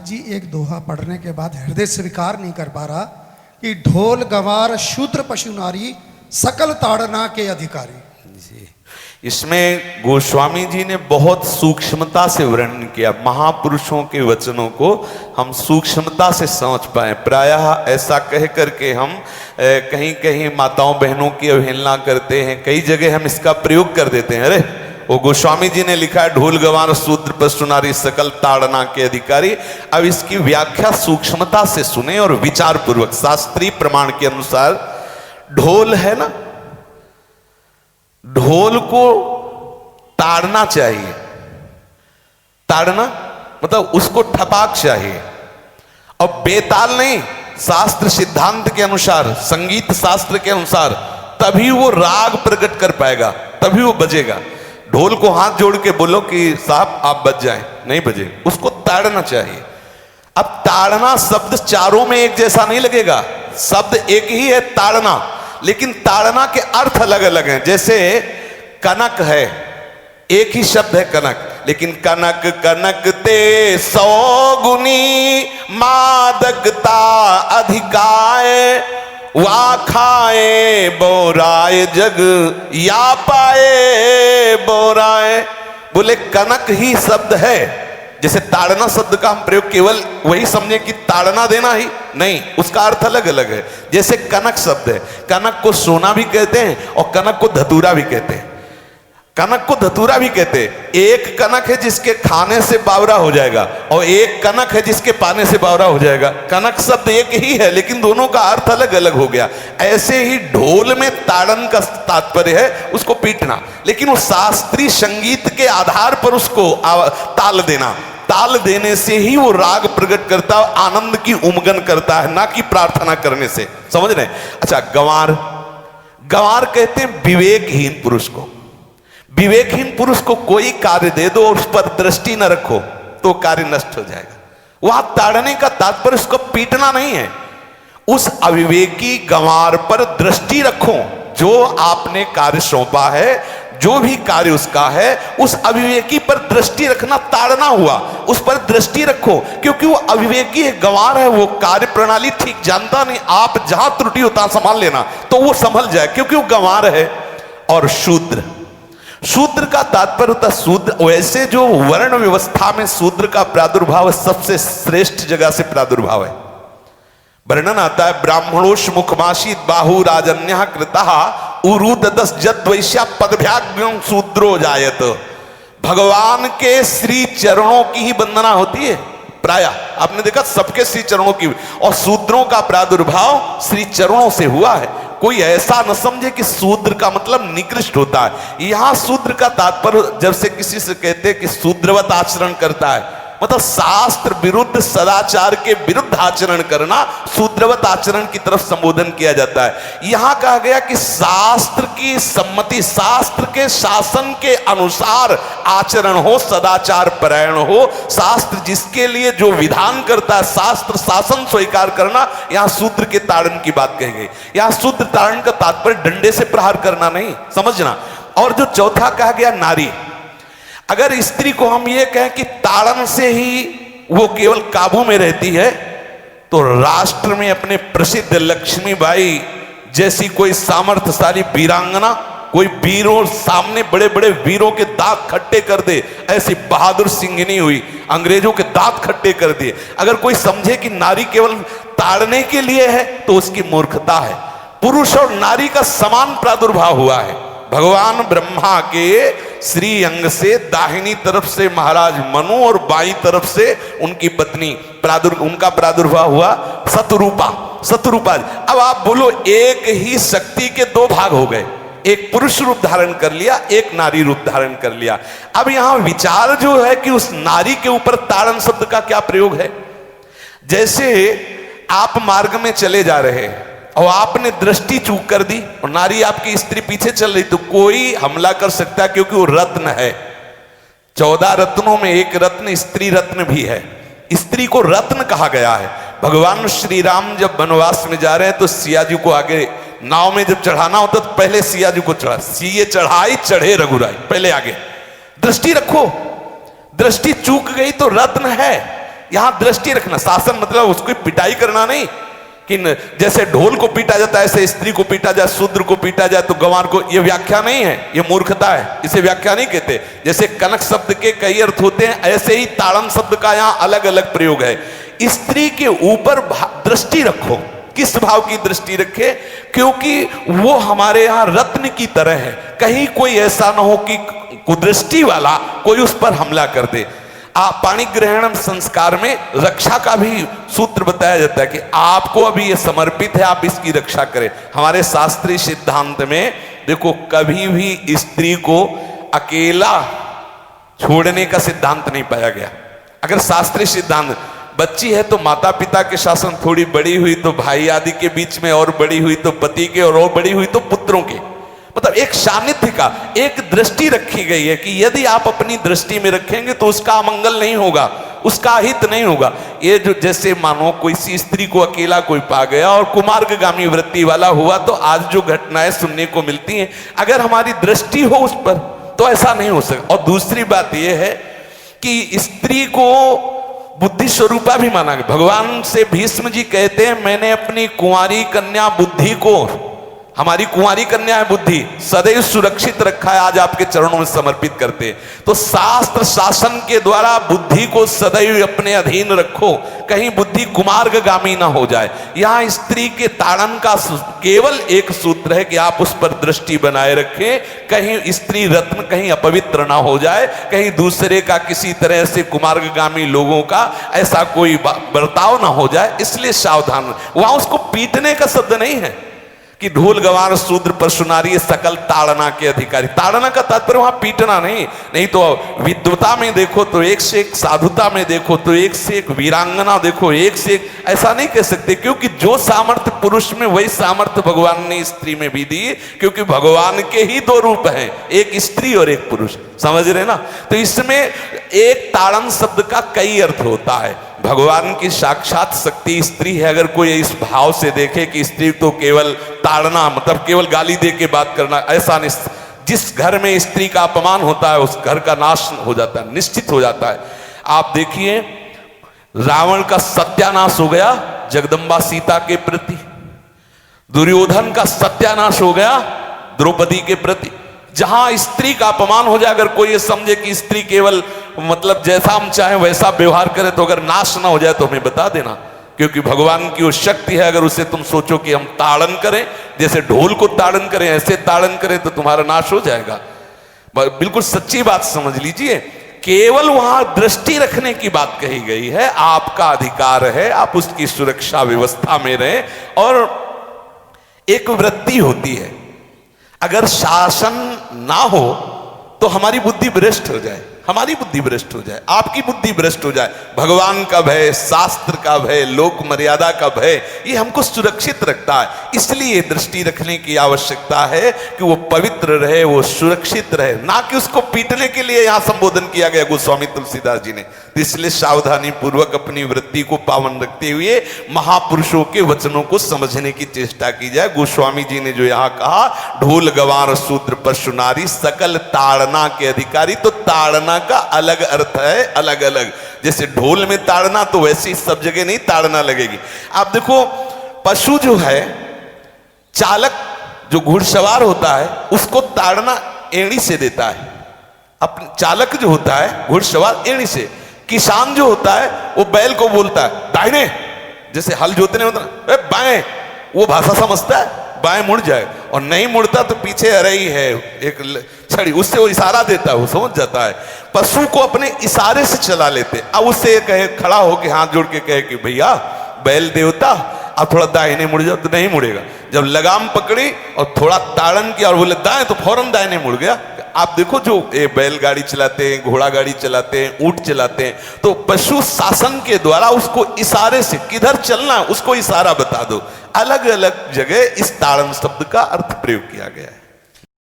महाराज जी एक दोहा पढ़ने के बाद हृदय स्वीकार नहीं कर पा रहा कि ढोल गवार शूद्र पशु नारी सकल ताड़ना के अधिकारी। जी, इसमें गोस्वामी जी ने बहुत सूक्ष्मता से वर्णन किया। महापुरुषों के वचनों को हम सूक्ष्मता से समझ पाए। प्रायः ऐसा कह करके हम कहीं कहीं माताओं बहनों की अवहेलना करते हैं, कई जगह हम इसका प्रयोग कर देते हैं। अरे वो गोस्वामी जी ने लिखा है ढोल गवार शूद्र पशु नारी सकल ताड़ना के अधिकारी। अब इसकी व्याख्या सूक्ष्मता से सुने और विचार पूर्वक। शास्त्रीय प्रमाण के अनुसार ढोल है ना, ढोल को ताड़ना चाहिए। ताड़ना मतलब उसको ठपाक चाहिए और बेताल नहीं। शास्त्र सिद्धांत के अनुसार, संगीत शास्त्र के अनुसार तभी वो राग प्रकट कर पाएगा, तभी वो बजेगा। ढोल को हाथ जोड़ के बोलो कि साहब आप बज जाएं, नहीं बजे, उसको ताड़ना चाहिए। अब ताड़ना शब्द चारों में एक जैसा नहीं लगेगा। शब्द एक ही है ताड़ना, लेकिन ताड़ना के अर्थ अलग अलग हैं। जैसे कनक है, एक ही शब्द है कनक, लेकिन कनक कनक ते 100 गुनी मादकता अधिकाय, वा खाए बोराए जग या पाए बोराए। बोले कनक ही शब्द है। जैसे ताड़ना शब्द का हम प्रयोग केवल वही समझे कि ताड़ना देना ही नहीं, उसका अर्थ अलग अलग है। जैसे कनक शब्द है, कनक को सोना भी कहते हैं और कनक को धतूरा भी कहते हैं। कनक को धतूरा भी कहते हैं। एक कनक है जिसके खाने से बावरा हो जाएगा और एक कनक है जिसके पाने से बावरा हो जाएगा। कनक शब्द एक ही है लेकिन दोनों का अर्थ अलग अलग हो गया। ऐसे ही ढोल में ताड़न का तात्पर्य है उसको पीटना, लेकिन वो शास्त्रीय संगीत के आधार पर उसको ताल देना। ताल देने से ही वो राग प्रकट करता है, आनंद की उमगन करता है, ना कि प्रार्थना करने से। समझ रहे? अच्छा, गंवार, गंवार कहते हैं विवेकहीन पुरुष को। विवेकहीन पुरुष को कोई कार्य दे दो और उस पर दृष्टि न रखो तो कार्य नष्ट हो जाएगा। वहां ताड़ने का तात्पर्य उसको पीटना नहीं है। उस अविवेकी गंवार पर दृष्टि रखो। जो आपने कार्य सौंपा है, जो भी कार्य उसका है, उस अविवेकी पर दृष्टि रखना ताड़ना हुआ। उस पर दृष्टि रखो, क्योंकि वो अविवेकी है, गंवार है, वो कार्य प्रणाली ठीक जानता नहीं। आप जहां त्रुटि होता संभाल लेना तो वो संभल जाए, क्योंकि वो गंवार है। और शूद्र, शूद्र का तात्पर्य होता है शूद्र। वैसे जो वर्ण व्यवस्था में शूद्र का प्रादुर्भाव सबसे श्रेष्ठ जगह से प्रादुर्भाव है। वर्णन आता है ब्राह्मणोष मुखमाशी बाहु राजन्य कृतः उरुददस जद वैश्या पदभ्याग्यं शूद्रो जायत। भगवान के श्री चरणों की ही वंदना होती है। प्राय आपने देखा सबके श्री चरणों की, और शूद्रों का प्रादुर्भाव श्री चरणों से हुआ है। कोई ऐसा न समझे कि शूद्र का मतलब निकृष्ट होता है। यहां शूद्र का तात्पर्य जब से किसी से कहते हैं कि शूद्रवत आचरण करता है, मतलब शास्त्र विरुद्ध सदाचार के विरुद्ध आचरण करना शूद्रवत आचरण की तरफ संबोधन किया जाता है। यहां कहा गया कि शास्त्र की सम्मति, शास्त्र के शासन के अनुसार आचरण हो, सदाचार परायण हो। शास्त्र जिसके लिए जो विधान करता है, शास्त्र शासन स्वीकार करना, यहां शूद्र के ताड़न की बात कही गई। यहां शूद्र ताड़न का तात्पर्य डंडे से प्रहार करना नहीं, समझना। और जो चौथा कहा गया नारी, अगर स्त्री को हम ये कहें कि ताड़न से ही वो केवल काबू में रहती है, तो राष्ट्र में अपने प्रसिद्ध लक्ष्मीबाई जैसी कोई सामर्थ्यशाली वीरांगना, कोई वीरों सामने बड़े बड़े वीरों के दांत खट्टे कर दे, ऐसी बहादुर सिंघनी हुई, अंग्रेजों के दांत खट्टे कर दिए। अगर कोई समझे कि नारी केवल ताड़ने के लिए है तो उसकी मूर्खता है। पुरुष और नारी का समान प्रादुर्भाव हुआ है। भगवान ब्रह्मा के श्री अंग से दाहिनी तरफ से महाराज मनु और बाईं तरफ से उनकी पत्नी उनका प्रादुर्भाव हुआ शतरूपा। शतरूपा, अब आप बोलो एक ही शक्ति के दो भाग हो गए, एक पुरुष रूप धारण कर लिया, एक नारी रूप धारण कर लिया। अब यहां विचार जो है कि उस नारी के ऊपर ताड़न शब्द का क्या प्रयोग है। जैसे आप मार्ग में चले जा रहे हैं और आपने दृष्टि चूक कर दी और नारी आपकी स्त्री पीछे चल रही, तो कोई हमला कर सकता है, क्योंकि वो रत्न है। 14 रत्नों में एक रत्न स्त्री रत्न भी है। स्त्री को रत्न कहा गया है। भगवान श्री राम जब वनवास में जा रहे हैं तो सिया जी को आगे नाव में जब चढ़ाना होता तो पहले सिया जी को चढ़ा, सीए चढ़ाई चढ़े रघुराई, पहले आगे। दृष्टि रखो, दृष्टि चूक गई तो रत्न है। यहां दृष्टि रखना। शासन मतलब उसको पिटाई करना नहीं कि जैसे ढोल को पीटा जाता है ऐसे स्त्री को पीटा जाए, शूद्र को पीटा जाए तो गंवार को, ये व्याख्या नहीं है, ये मूर्खता है, इसे व्याख्या नहीं कहते। जैसे कनक शब्द के कई अर्थ होते हैं, ऐसे ही ताड़न शब्द का यहाँ अलग अलग प्रयोग है। स्त्री के ऊपर दृष्टि रखो। किस भाव की दृष्टि रखे? क्योंकि वो हमारे यहाँ रत्न की तरह है, कहीं कोई ऐसा ना हो कि कुदृष्टि वाला कोई उस पर हमला कर दे। पाणी ग्रहण संस्कार में रक्षा का भी सूत्र बताया जाता है कि आपको अभी ये समर्पित है, आप इसकी रक्षा करें। हमारे शास्त्रीय सिद्धांत में देखो कभी भी स्त्री को अकेला छोड़ने का सिद्धांत नहीं पाया गया। अगर शास्त्रीय सिद्धांत, बच्ची है तो माता पिता के शासन, थोड़ी बड़ी हुई तो भाई आदि के बीच में, और बड़ी हुई तो पति के, और बड़ी हुई तो पुत्रों के, मतलब एक सानिध्य का एक दृष्टि रखी गई है कि यदि आप अपनी दृष्टि में रखेंगे तो उसका मंगल नहीं होगा, उसका हित नहीं होगा। ये जो जैसे मानो कोई सी स्त्री को अकेला कोई पा गया और कुमार्गगामी वृत्ति वाला हुआ, तो आज जो घटनाएं सुनने को मिलती हैं, अगर हमारी दृष्टि हो उस पर तो ऐसा नहीं हो सकता। और दूसरी बात यह है कि स्त्री को बुद्धि स्वरूपा भी माना गया। भगवान से भीष्म जी कहते हैं, मैंने अपनी कुंवारी कन्या बुद्धि को, हमारी कुंवारी कन्या है बुद्धि, सदैव सुरक्षित रखा है, आज आपके चरणों में समर्पित करते हैं। तो शास्त्र शासन के द्वारा बुद्धि को सदैव अपने अधीन रखो, कहीं बुद्धि कुमार्गगामी ना हो जाए। यहां स्त्री के ताड़न का केवल एक सूत्र है कि आप उस पर दृष्टि बनाए रखें, कहीं स्त्री रत्न कहीं अपवित्र ना हो जाए, कहीं दूसरे का किसी तरह से कुमार्गगामी लोगों का ऐसा कोई बर्ताव ना हो जाए, इसलिए सावधान। वहां उसको पीटने का शब्द नहीं है कि ढोल गवार शूद्र परशुनारी सकल ताड़ना के अधिकारी। ताड़ना का तात्पर्य वहां पीटना नहीं तो विद्वता में देखो तो एक से एक, साधुता में देखो तो एक से एक, वीरांगना देखो एक से एक, ऐसा नहीं कह सकते। क्योंकि जो सामर्थ्य पुरुष में वही सामर्थ्य भगवान ने स्त्री में भी दी, क्योंकि भगवान के ही दो रूप हैं, एक स्त्री और एक पुरुष, समझ रहे ना। तो इसमें एक ताड़न शब्द का कई अर्थ होता है। भगवान की साक्षात शक्ति स्त्री है। अगर कोई इस भाव से देखे कि स्त्री तो केवल ताड़ना मतलब केवल गाली दे के बात करना, ऐसा नहीं। जिस घर में स्त्री का अपमान होता है उस घर का नाश हो जाता है, निश्चित हो जाता है। आप देखिए रावण का सत्यानाश हो गया जगदम्बा सीता के प्रति, दुर्योधन का सत्यानाश हो गया द्रौपदी के प्रति। जहां स्त्री का अपमान हो जाए, अगर कोई ये समझे कि स्त्री केवल मतलब जैसा हम चाहें वैसा व्यवहार करे, तो अगर नाश ना हो जाए तो हमें बता देना, क्योंकि भगवान की वो शक्ति है। अगर उसे तुम सोचो कि हम ताड़न करें, जैसे ढोल को ताड़न करें ऐसे ताड़न करें, तो तुम्हारा नाश हो जाएगा। बिल्कुल सच्ची बात समझ लीजिए। केवल वहां दृष्टि रखने की बात कही गई है। आपका अधिकार है, आप उसकी सुरक्षा व्यवस्था में रहें। और एक वृत्ति होती है, अगर शासन ना हो तो हमारी बुद्धि भ्रष्ट हो जाए, हमारी बुद्धि भ्रष्ट हो जाए, आपकी बुद्धि भ्रष्ट हो जाए। भगवान का भय, शास्त्र का भय, लोक मर्यादा का भय, ये हमको सुरक्षित रखता है। इसलिए दृष्टि रखने की आवश्यकता है कि वो पवित्र रहे, वो सुरक्षित रहे, ना कि उसको पीटने के लिए यहां संबोधन किया गया गोस्वामी तुलसीदास जी ने। इसलिए सावधानी पूर्वक अपनी वृत्ति को पावन रखते हुए महापुरुषों के वचनों को समझने की चेष्टा की जाए। गोस्वामी जी ने जो यहाँ कहा, ढोल गवार शूद्र परशुनारी सकल ताड़ना के अधिकारी, तो ताड़ना का अलग अर्थ है, अलग अलग। जैसे ढोल में ताड़ना, तो वैसे ही सब जगह नहीं ताड़ना लगेगी। आप देखो पशु जो है, चालक जो घुड़सवार होता है उसको ताड़ना एड़ी से देता है। अपने चालक जो होता है घुड़सवार एड़ी से, किसान जो होता है वो बैल को बोलता है दाहिने, जैसे हल जोतने होता है बाएं, वो भाषा समझता है, बाएं मुड़ जाए, और नहीं मुड़ता तो पीछे अरई है एक छड़ी, उससे वो इशारा देता है, वो समझ जाता है। पशु को अपने इशारे से चला लेते। अब उससे कहे, खड़ा होके हाथ जोड़ के कहे कि भैया बैल देवता अब थोड़ा दाहिने मुड़ जाओ, तो नहीं मुड़ेगा। जब लगाम पकड़ी और थोड़ा ताड़न किया और बोले दाएं, तो फौरन दाहिने मुड़ गया। आप देखो जो बैलगाड़ी चलाते हैं, घोड़ा गाड़ी चलाते हैं, ऊंट चलाते हैं, तो पशु शासन के द्वारा उसको इशारे से किधर चलना उसको इशारा बता दो। अलग अलग जगह इस ताड़न शब्द का अर्थ प्रयोग किया गया है।